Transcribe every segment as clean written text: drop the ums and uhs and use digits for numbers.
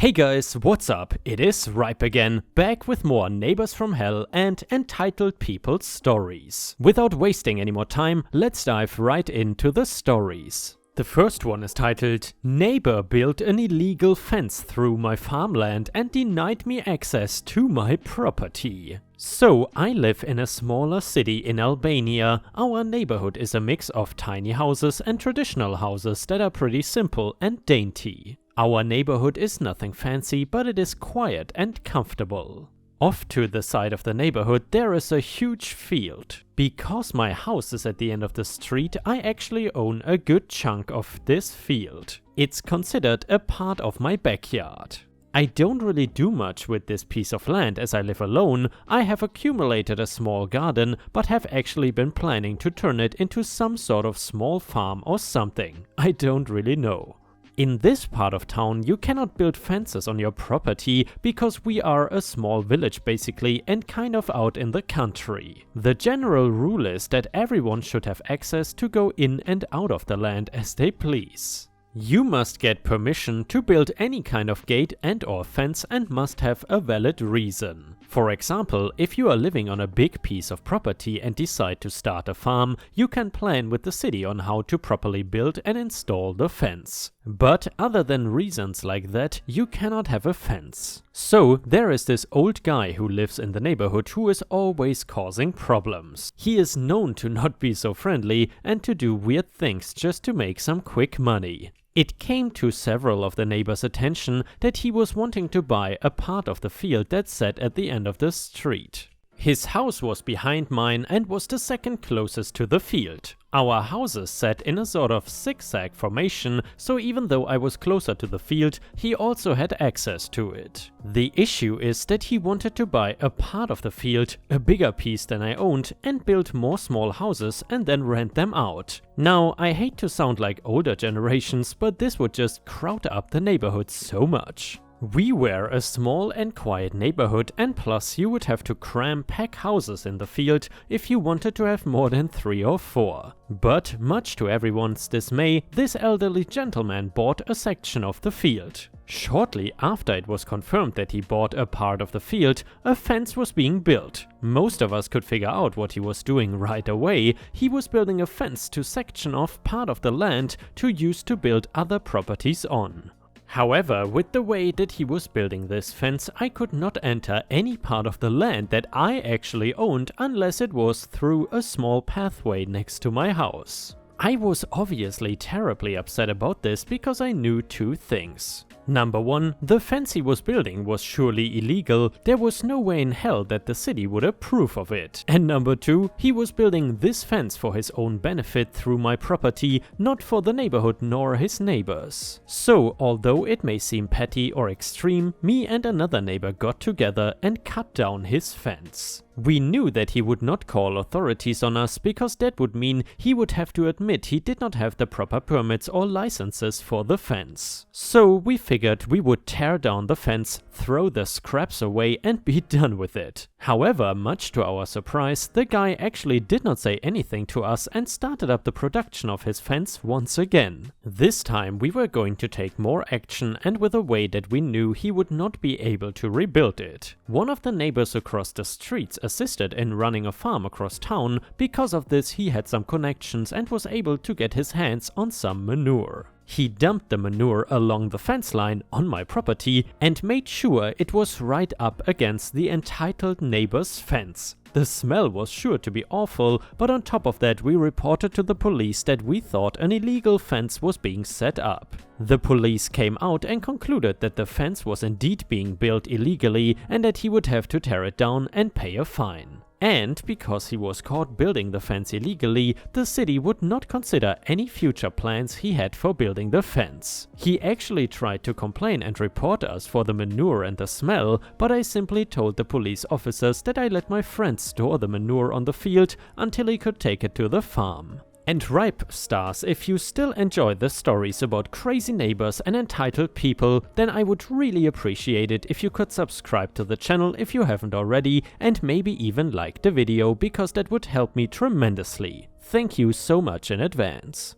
Hey guys, what's up? It is Ripe again, back with more Neighbors from Hell and entitled people's stories. Without wasting any more time, let's dive right into the stories. The first one is titled, Neighbor built an illegal fence through my farmland and denied me access to my property. So, I live in a smaller city in Albania. Our neighborhood is a mix of tiny houses and traditional houses that are pretty simple and dainty. Our neighborhood is nothing fancy, but it is quiet and comfortable. Off to the side of the neighborhood there is a huge field. Because my house is at the end of the street, I actually own a good chunk of this field. It's considered a part of my backyard. I don't really do much with this piece of land as I live alone. I have accumulated a small garden, but have actually been planning to turn it into some sort of small farm or something. I don't really know. In this part of town, you cannot build fences on your property because we are a small village basically and kind of out in the country. The general rule is that everyone should have access to go in and out of the land as they please. You must get permission to build any kind of gate and/or fence and must have a valid reason. For example, if you are living on a big piece of property and decide to start a farm, you can plan with the city on how to properly build and install the fence. But other than reasons like that, you cannot have a fence. So there is this old guy who lives in the neighborhood who is always causing problems. He is known to not be so friendly and to do weird things just to make some quick money. It came to several of the neighbors' attention that he was wanting to buy a part of the field that sat at the end of the street. His house was behind mine and was the second closest to the field. Our houses sat in a sort of zigzag formation, so even though I was closer to the field, he also had access to it. The issue is that he wanted to buy a part of the field, a bigger piece than I owned, and build more small houses and then rent them out. Now, I hate to sound like older generations, but this would just crowd up the neighborhood so much. We were a small and quiet neighborhood, and plus you would have to pack houses in the field if you wanted to have more than 3 or 4. But much to everyone's dismay, this elderly gentleman bought a section of the field. Shortly after it was confirmed that he bought a part of the field, a fence was being built. Most of us could figure out what he was doing right away. He was building a fence to section off part of the land to use to build other properties on. However, with the way that he was building this fence, I could not enter any part of the land that I actually owned unless it was through a small pathway next to my house. I was obviously terribly upset about this because I knew 2 things. Number 1, the fence he was building was surely illegal. There was no way in hell that the city would approve of it. And number 2, he was building this fence for his own benefit through my property, not for the neighborhood nor his neighbors. So, although it may seem petty or extreme, me and another neighbor got together and cut down his fence. We knew that he would not call authorities on us because that would mean he would have to admit he did not have the proper permits or licenses for the fence. So we figured we would tear down the fence, throw the scraps away and be done with it. However, much to our surprise, the guy actually did not say anything to us and started up the production of his fence once again. This time we were going to take more action and with a way that we knew he would not be able to rebuild it. One of the neighbors across the streets assisted in running a farm across town. Because of this, he had some connections and was able to get his hands on some manure. He dumped the manure along the fence line on my property and made sure it was right up against the entitled neighbor's fence. The smell was sure to be awful, but on top of that we reported to the police that we thought an illegal fence was being set up. The police came out and concluded that the fence was indeed being built illegally and that he would have to tear it down and pay a fine. And because he was caught building the fence illegally, the city would not consider any future plans he had for building the fence. He actually tried to complain and report us for the manure and the smell, but I simply told the police officers that I let my friend store the manure on the field until he could take it to the farm. And Ripe stars, if you still enjoy the stories about crazy neighbors and entitled people, then I would really appreciate it if you could subscribe to the channel if you haven't already, and maybe even like the video, because that would help me tremendously. Thank you so much in advance.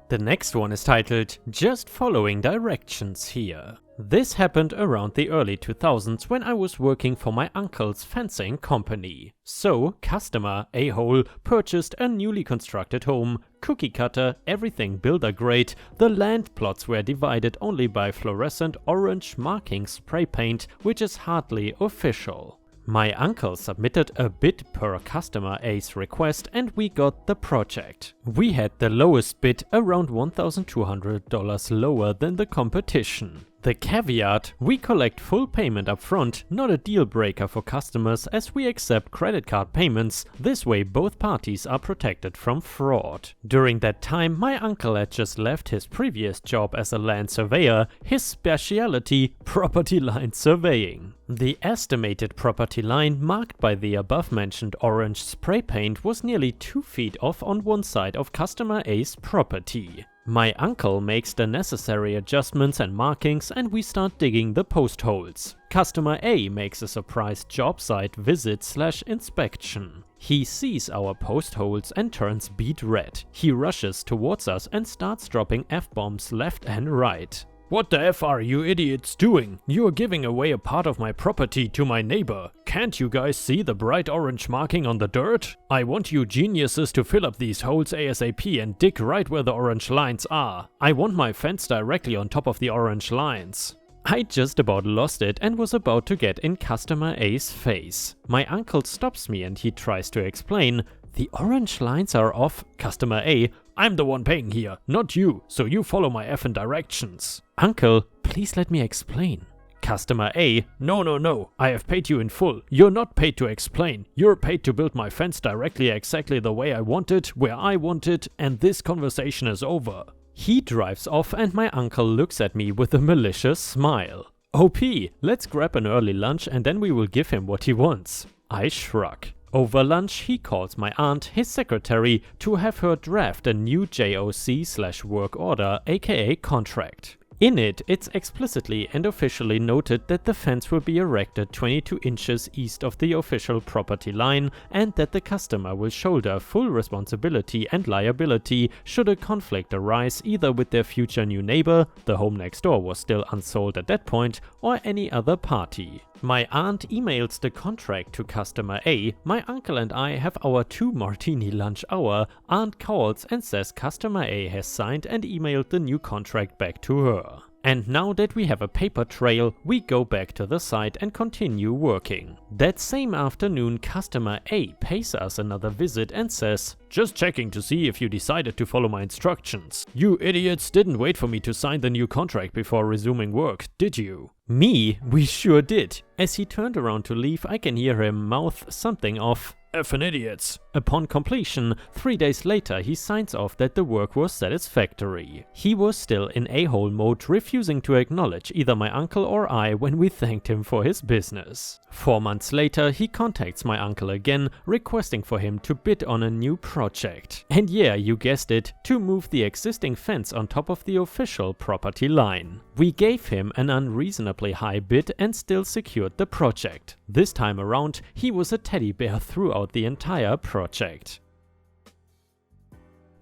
The next one is titled Just Following Directions Here. This happened around the early 2000s when I was working for my uncle's fencing company. So, customer a-hole purchased a newly constructed home, cookie cutter, everything builder grade, the land plots were divided only by fluorescent orange marking spray paint, which is hardly official. My uncle submitted a bid per customer A's request and we got the project. We had the lowest bid, around $1,200 lower than the competition. The caveat: we collect full payment upfront, not a deal breaker for customers as we accept credit card payments, this way both parties are protected from fraud. During that time my uncle had just left his previous job as a land surveyor, his specialty property line surveying. The estimated property line marked by the above mentioned orange spray paint was nearly 2 feet off on one side of customer A's property. My uncle makes the necessary adjustments and markings and we start digging the post holes. Customer A makes a surprise job site visit/inspection. He sees our post holes and turns beet red. He rushes towards us and starts dropping F-bombs left and right. "What the F are you idiots doing? You're giving away a part of my property to my neighbor. Can't you guys see the bright orange marking on the dirt? I want you geniuses to fill up these holes ASAP and dig right where the orange lines are. I want my fence directly on top of the orange lines." I just about lost it and was about to get in customer A's face. My uncle stops me and he tries to explain. "The orange lines are off." Customer A: "I'm the one paying here, not you, so you follow my effing directions." Uncle: "Please let me explain." Customer A: No, I have paid you in full. You're not paid to explain. You're paid to build my fence directly exactly the way I want it, where I want it, and this conversation is over." He drives off and my uncle looks at me with a malicious smile. "OP, let's grab an early lunch and then we will give him what he wants." I shrug. Over lunch he calls my aunt, his secretary, to have her draft a new JOC/work order, aka contract. In it, it's explicitly and officially noted that the fence will be erected 22 inches east of the official property line and that the customer will shoulder full responsibility and liability should a conflict arise either with their future new neighbor, the home next door was still unsold at that point, or any other party. My aunt emails the contract to customer A, my uncle and I have our 2 martini lunch hour, aunt calls and says customer A has signed and emailed the new contract back to her. And now that we have a paper trail, we go back to the site and continue working. That same afternoon, customer A pays us another visit and says, "Just checking to see if you decided to follow my instructions. You idiots didn't wait for me to sign the new contract before resuming work, did you?" Me? We sure did. As he turned around to leave, I can hear him mouth something of, "Effin' idiots." Upon completion, 3 days later he signs off that the work was satisfactory. He was still in a-hole mode, refusing to acknowledge either my uncle or I when we thanked him for his business. 4 months later he contacts my uncle again, requesting for him to bid on a new project. And yeah, you guessed it, to move the existing fence on top of the official property line. We gave him an unreasonably high bid and still secured the project. This time around he was a teddy bear throughout the entire project.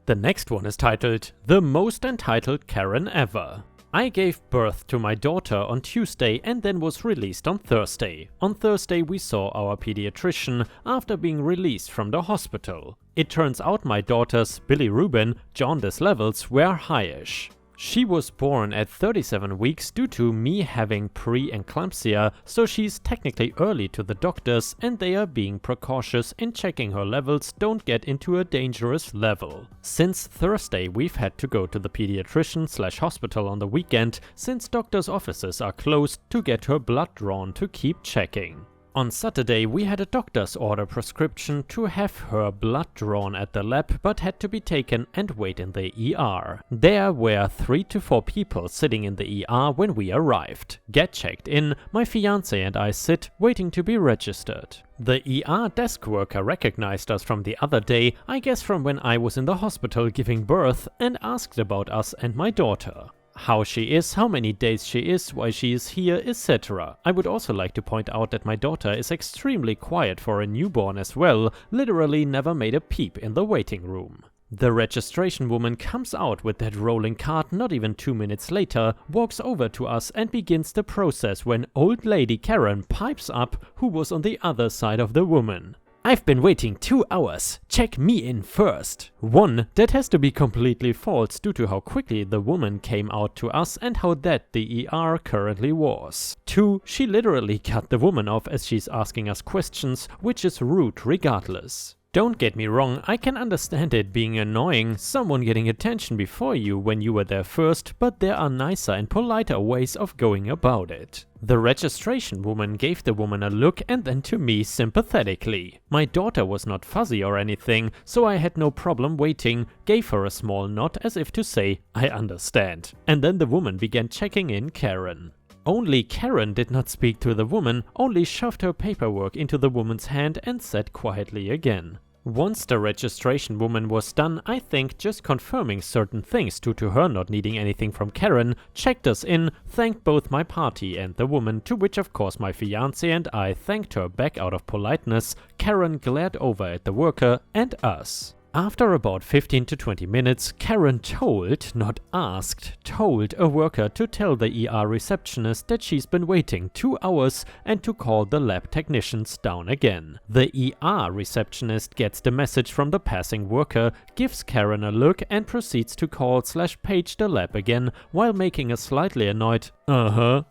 The next one is titled The Most Entitled Karen Ever. I gave birth to my daughter on Tuesday and then was released on Thursday. On Thursday we saw our pediatrician after being released from the hospital. It turns out my daughter's bilirubin jaundice levels were highish. She was born at 37 weeks due to me having pre-eclampsia, so she's technically early to the doctors and they are being precautious in checking her levels don't get into a dangerous level. Since Thursday we've had to go to the pediatrician/hospital on the weekend since doctors' offices are closed to get her blood drawn to keep checking. On Saturday we had a doctor's order prescription to have her blood drawn at the lab but had to be taken and wait in the ER. There were 3 to 4 people sitting in the ER when we arrived. Get checked in, my fiance and I sit waiting to be registered. The ER desk worker recognized us from the other day, I guess from when I was in the hospital giving birth, and asked about us and my daughter. How she is, how many days she is, why she is here, etc. I would also like to point out that my daughter is extremely quiet for a newborn as well, literally never made a peep in the waiting room. The registration woman comes out with that rolling cart not even 2 minutes later, walks over to us and begins the process when old lady Karen pipes up, who was on the other side of the woman. "I've been waiting 2 hours. Check me in first." 1. That has to be completely false due to how quickly the woman came out to us and how that the ER currently was. 2. She literally cut the woman off as she's asking us questions, which is rude regardless. Don't get me wrong, I can understand it being annoying, someone getting attention before you when you were there first, but there are nicer and politer ways of going about it. The registration woman gave the woman a look and then to me sympathetically. My daughter was not fuzzy or anything, so I had no problem waiting, gave her a small nod as if to say, I understand. And then the woman began checking in Karen. Only Karen did not speak to the woman, only shoved her paperwork into the woman's hand and said quietly again. Once the registration woman was done, I think just confirming certain things due to her not needing anything from Karen, checked us in, thanked both my party and the woman, to which of course my fiancé and I thanked her back out of politeness. Karen glared over at the worker and us. After about 15 to 20 minutes, Karen told, not asked, told a worker to tell the ER receptionist that she's been waiting 2 hours and to call the lab technicians down again. The ER receptionist gets the message from the passing worker, gives Karen a look and proceeds to call/page the lab again while making a slightly annoyed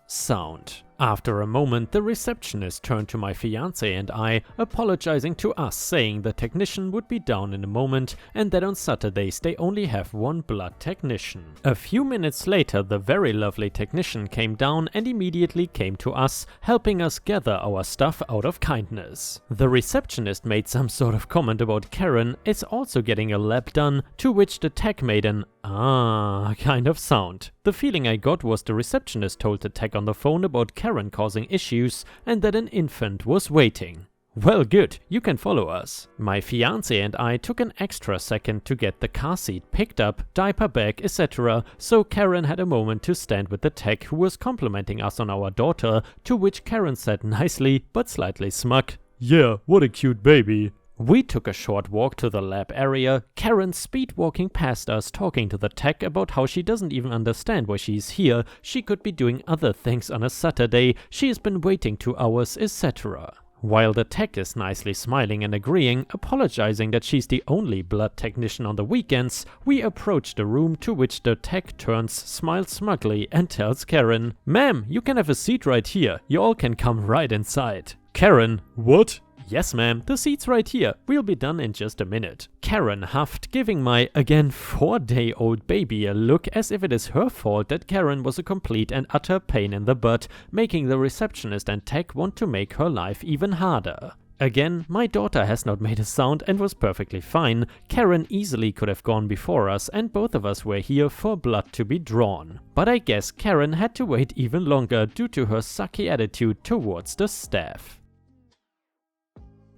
sound. After a moment, the receptionist turned to my fiancé and I, apologizing to us, saying the technician would be down in a moment and that on Saturdays they only have one blood technician. A few minutes later, the very lovely technician came down and immediately came to us, helping us gather our stuff out of kindness. The receptionist made some sort of comment about Karen is also getting a lab done, to which the tech made an kind of sound. The feeling I got was the receptionist told the tech on the phone about Karen causing issues and that an infant was waiting. Well, good, you can follow us. My fiancé and I took an extra second to get the car seat picked up, diaper bag, etc. So Karen had a moment to stand with the tech who was complimenting us on our daughter, to which Karen said nicely but slightly smug, "Yeah, what a cute baby." We took a short walk to the lab area, Karen speed walking past us talking to the tech about how she doesn't even understand why she's here, she could be doing other things on a Saturday, she has been waiting 2 hours, etc. While the tech is nicely smiling and agreeing, apologizing that she's the only blood technician on the weekends, we approach the room, to which the tech turns, smiles smugly and tells Karen, "Ma'am, you can have a seat right here, you all can come right inside." Karen, "What?" "Yes ma'am, the seat's right here, we'll be done in just a minute." Karen huffed, giving my, again 4-day-old baby a look as if it is her fault that Karen was a complete and utter pain in the butt, making the receptionist and tech want to make her life even harder. Again, my daughter has not made a sound and was perfectly fine. Karen easily could have gone before us and both of us were here for blood to be drawn. But I guess Karen had to wait even longer due to her sucky attitude towards the staff.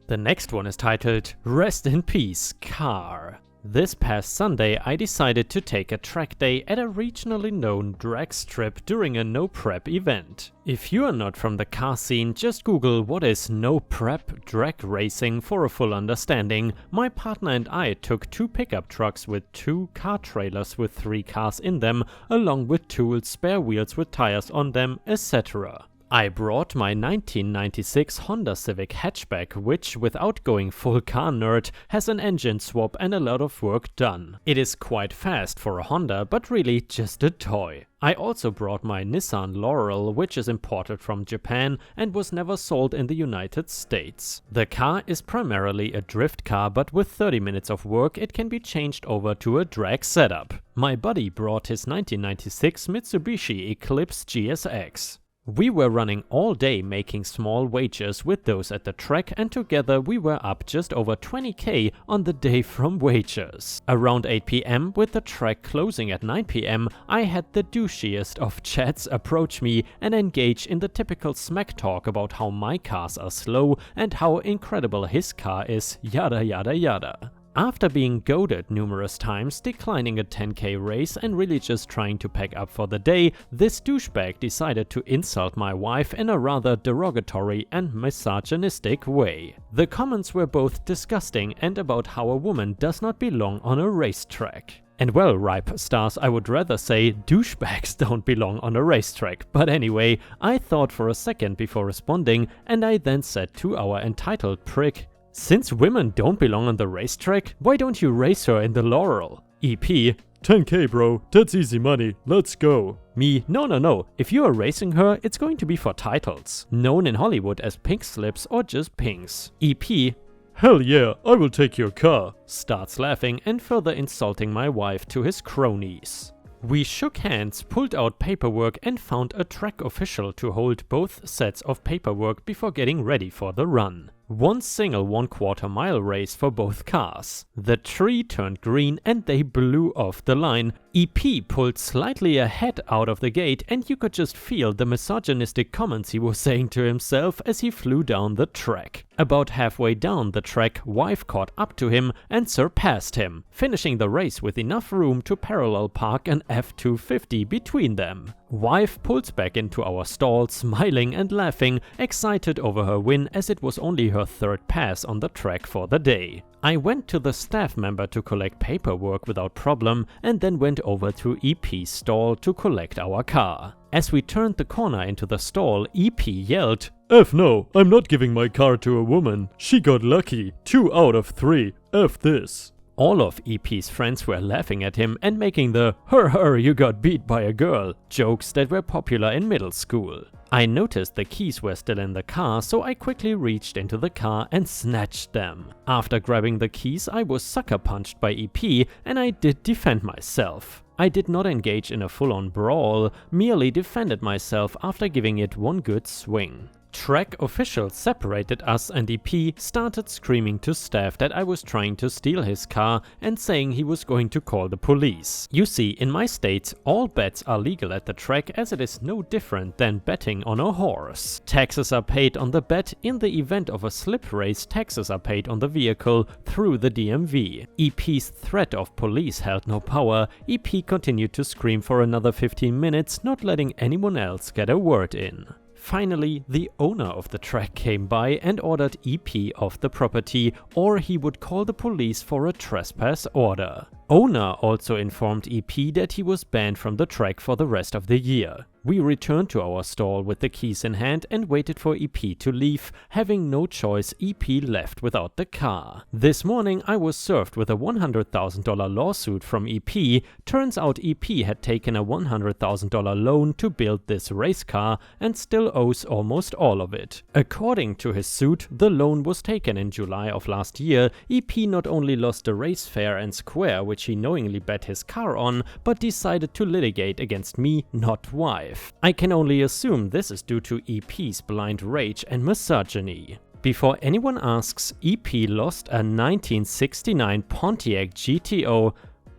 The next one is titled Rest in Peace, Car. This past Sunday I decided to take a track day at a regionally known drag strip during a no prep event. If you are not from the car scene, just Google what is no prep drag racing for a full understanding. My partner and I took 2 pickup trucks with 2 car trailers with 3 cars in them, along with tools, spare wheels with tires on them, etc. I brought my 1996 Honda Civic hatchback, which, without going full car nerd, has an engine swap and a lot of work done. It is quite fast for a Honda, but really just a toy. I also brought my Nissan Laurel, which is imported from Japan and was never sold in the United States. The car is primarily a drift car, but with 30 minutes of work it can be changed over to a drag setup. My buddy brought his 1996 Mitsubishi Eclipse GSX. We were running all day making small wagers with those at the track, and together we were up just over 20k on the day from wagers. Around 8 PM, with the track closing at 9 PM, I had the douchiest of chats approach me and engage in the typical smack talk about how my cars are slow and how incredible his car is, yada yada yada. After being goaded numerous times, declining a 10k race and really just trying to pack up for the day, this douchebag decided to insult my wife in a rather derogatory and misogynistic way. The comments were both disgusting and about how a woman does not belong on a racetrack. And well, ripe stars, I would rather say douchebags don't belong on a racetrack. But anyway, I thought for a second before responding, and I then said to our entitled prick, "Since women don't belong on the racetrack, why don't you race her in the Laurel?" EP, "10k bro, that's easy money, let's go." Me, no, if you are racing her, it's going to be for titles. Known in Hollywood as pink slips or just pinks. EP, "Hell yeah, I will take your car." Starts laughing and further insulting my wife to his cronies. We shook hands, pulled out paperwork and found a track official to hold both sets of paperwork before getting ready for the run. One single 1/4 mile race for both cars. The tree turned green and they blew off the line. EP pulled slightly ahead out of the gate and you could just feel the misogynistic comments he was saying to himself as he flew down the track. About halfway down the track, wife caught up to him and surpassed him, finishing the race with enough room to parallel park an F-250 between them. Wife pulls back into our stall, smiling and laughing, excited over her win as it was only her third pass on the track for the day. I went to the staff member to collect paperwork without problem and then went over to EP's stall to collect our car. As we turned the corner into the stall, EP yelled, "F no, I'm not giving my car to a woman. She got lucky. 2 out of 3. F this." All of EP's friends were laughing at him and making the her you got beat by a girl jokes that were popular in middle school. I noticed the keys were still in the car, so I quickly reached into the car and snatched them. After grabbing the keys, I was sucker punched by EP and I did defend myself. I did not engage in a full-on brawl, merely defended myself after giving it one good swing. Track officials separated us and EP started screaming to staff that I was trying to steal his car and saying he was going to call the police. You see, in my state, all bets are legal at the track as it is no different than betting on a horse. Taxes are paid on the bet. In the event of a slip race, taxes are paid on the vehicle through the DMV. EP's threat of police held no power. EP continued to scream for another 15 minutes, not letting anyone else get a word in. Finally, the owner of the track came by and ordered EP off the property, or he would call the police for a trespass order. Owner also informed EP that he was banned from the track for the rest of the year. We returned to our stall with the keys in hand and waited for EP to leave. Having no choice, EP left without the car. This morning I was served with a $100,000 lawsuit from EP. Turns out EP had taken a $100,000 loan to build this race car and still owes almost all of it. According to his suit, the loan was taken in July of last year. EP not only lost the race fair and square which he knowingly bet his car on, but decided to litigate against me, not wife. I can only assume this is due to EP's blind rage and misogyny. Before anyone asks, EP lost a 1969 Pontiac GTO,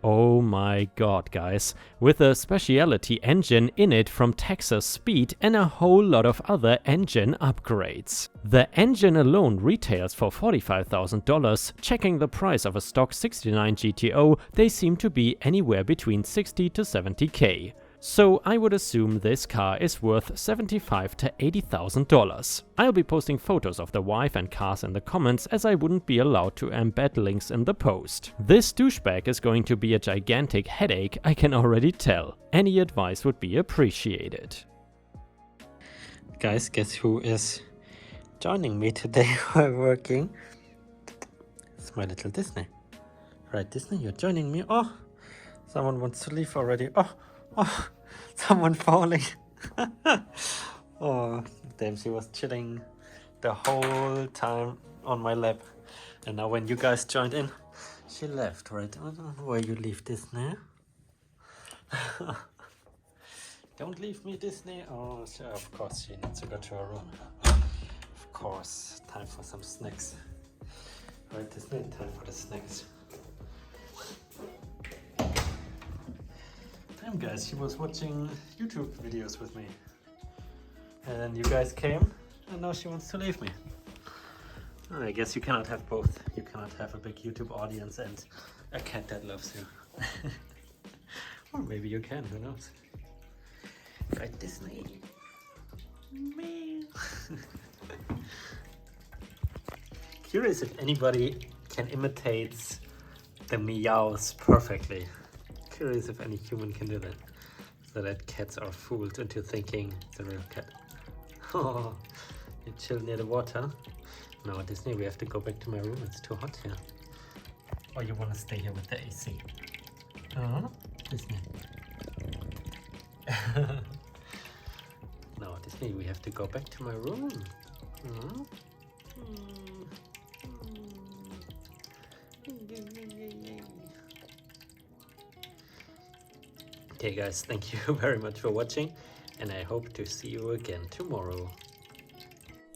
oh my god guys, with a specialty engine in it from Texas Speed and a whole lot of other engine upgrades. The engine alone retails for $45,000. Checking the price of a stock 69 GTO, they seem to be anywhere between 60 to 70k. So I would assume this car is worth $75,000 to $80,000. I'll be posting photos of the wife and cars in the comments as I wouldn't be allowed to embed links in the post. This douchebag is going to be a gigantic headache, I can already tell. Any advice would be appreciated. Guys, guess who is joining me today while working? It's my little Disney. Right, Disney, you're joining me. Oh, someone wants to leave already. Oh, someone falling. Oh, damn, she was chilling the whole time on my lap. And now when you guys joined in, she left, right? I don't know where you leave Disney. Don't leave me, Disney. Oh, sure, of course, she needs to go to her room. Of course, time for some snacks. Right, Disney, time for the snacks. Damn guys, she was watching YouTube videos with me. And then you guys came, and now she wants to leave me. I guess you cannot have both. You cannot have a big YouTube audience and a cat that loves you. Or maybe you can, who knows? Right, Disney. Meow. Curious if anybody can imitate the meows perfectly. Curious if any human can do that. So that cats are fooled into thinking it's a real cat. Oh, you chill near the water. No, Disney, we have to go back to my room. It's too hot here. Or you want to stay here with the AC? Disney. No, Disney, we have to go back to my room. Okay guys, thank you very much for watching, and I hope to see you again tomorrow.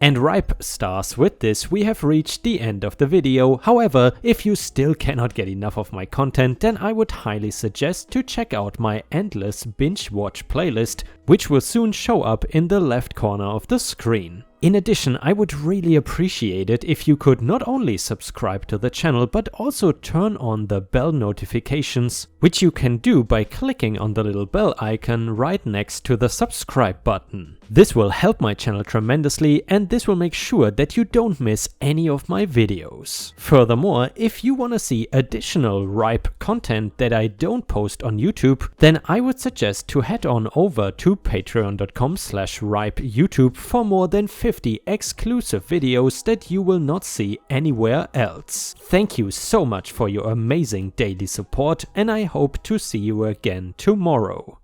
And Ripe stars, with this we have reached the end of the video. However, if you still cannot get enough of my content, then I would highly suggest to check out my endless binge watch playlist, which will soon show up in the left corner of the screen. In addition, I would really appreciate it if you could not only subscribe to the channel, but also turn on the bell notifications, which you can do by clicking on the little bell icon right next to the subscribe button. This will help my channel tremendously, and this will make sure that you don't miss any of my videos. Furthermore, if you want to see additional Ripe content that I don't post on YouTube, then I would suggest to head on over to patreon.com/ripeyoutube for more than 50 exclusive videos that you will not see anywhere else. Thank you so much for your amazing daily support, and I hope to see you again tomorrow.